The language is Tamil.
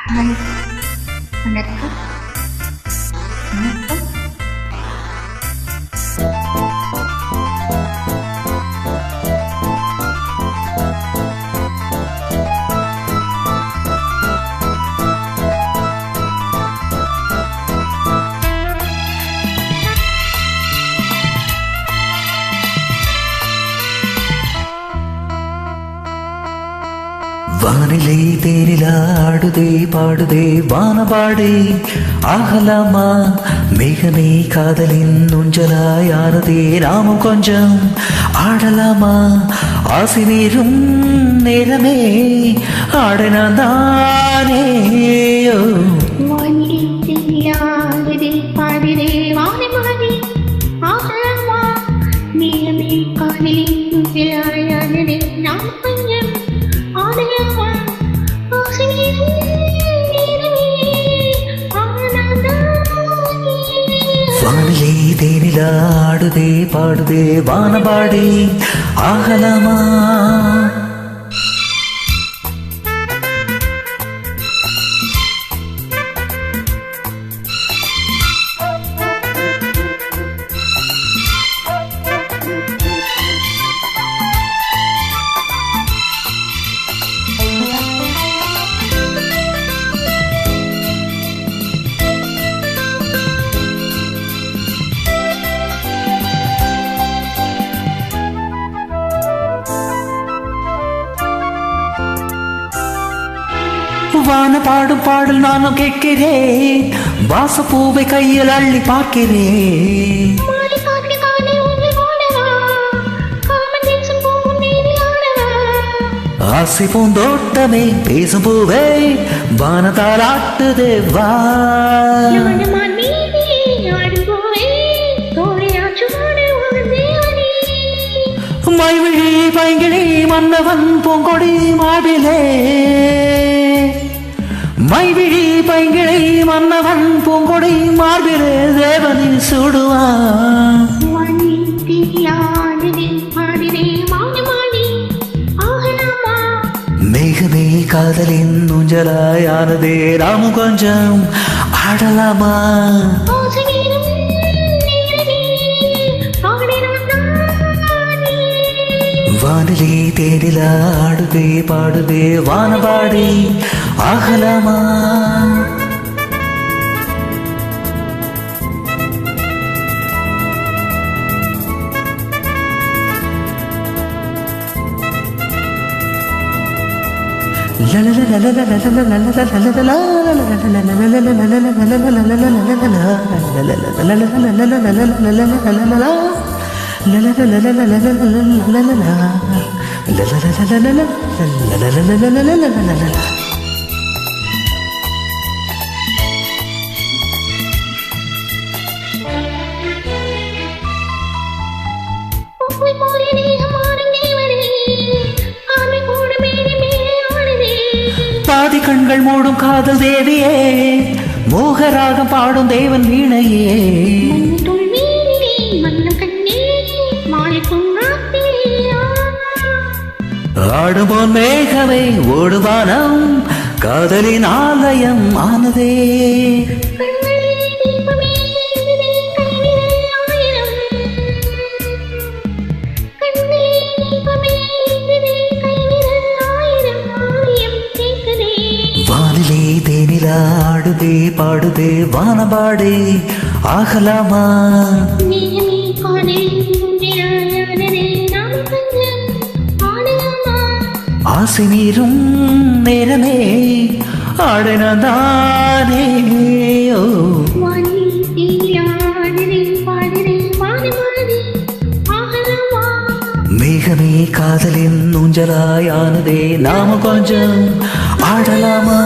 ஹாய், வணக்கம். வணக்கம். வானிலை தேனிலாடுதே பாடுதே வானபாடே ஆகலாமா மேகமே காதலின் நுஞ்சலாயானதே நாமும் கொஞ்சம் ஆடலாமா ஆசை மீறும் நேரமே ஆடனாதானே வானிலை தெரியாததே பாடுதே வானபாடி ஆகலாமா மேகமே காதலின் விளையாடுதே நாம் கொஞ்சம் ஆடலாமா ஆசை மீறும் நேரமே ஆடனாதானே. வானிலை தேனிலாடுதே பாடுதே வானபாடே ஆகலாமா. வான பாடும் பாடல் நானும் கேட்கிறேன் வாசப்பூவை கையில் அள்ளி பார்க்கிறேன். மாலை காற்று காலை ஊன்றி ஓடவா காமன் தேசம் போகும் நீரில் ஆடவா. ஆசை பூந்தோட்டமே பேசும் பூவே வானத்தாலாட்டுதே வா. ஞானமான் மீதிலே ஆடும் பூவே தோழியாற்று ஆடு ஒரு தேவனே. மைவிழி பைங்கிழி மன்னவன் பூங்கொடி மாவிலே மைவிழி பைங்கிழி மன்னவன் பூங்கொடி மார்பிலே தேவனை சுடுவான். வானில் தெரியாததே பாடுதே வானமாடி ஆகலாமா மேகமே காதலின் ஊஞ்சலாயானதே நாமும் கொஞ்சம் ஆடலாமா. ஆசை மீறும் நேரமே ஆடனாதானே. வானிலை தேனிலாடுதே பாடுதே வானபாடி ஆகலாமா. பூவை போலே நேசமாடும் தேவனே ஆமை கூட மேலே மேலே ஆடுதே. பாதி கண்கள் மூடும் காதல் தேவியே மோகராகம் பாடும் தேவன் வீணையே. மண்ணுக்குள் வீணிலே மன்னம் கண்ணே மாலை பூங்காத்திலே ஆடுமோன் மேகமே ஓடுவானம் காதலின் ஆலயம் ஆனதே. கண்களே தீபமே ஏந்திதே கைவிரல் ஆயிரம். கண்களே தீபமே ஏந்திதே கைவிரல் ஆயிரம் ஆலயம் கேட்குதே. வானிலை தேனிலாடுதே பாடுதே வானபாடே ஆகலாமா. மேகமே காதலின் ஊஞ்சலாயானதே நாம் கொஞ்சம் ஆடலாமா. ஆசை மீறும் நேரமே ஆடனதானே. வானில் தெரியாததே பாடுதே வானமாடி ஆகலாமா. மேகமே காதலின் ஊஞ்சலாயானதே நாம கொஞ்சம் ஆடலாமா.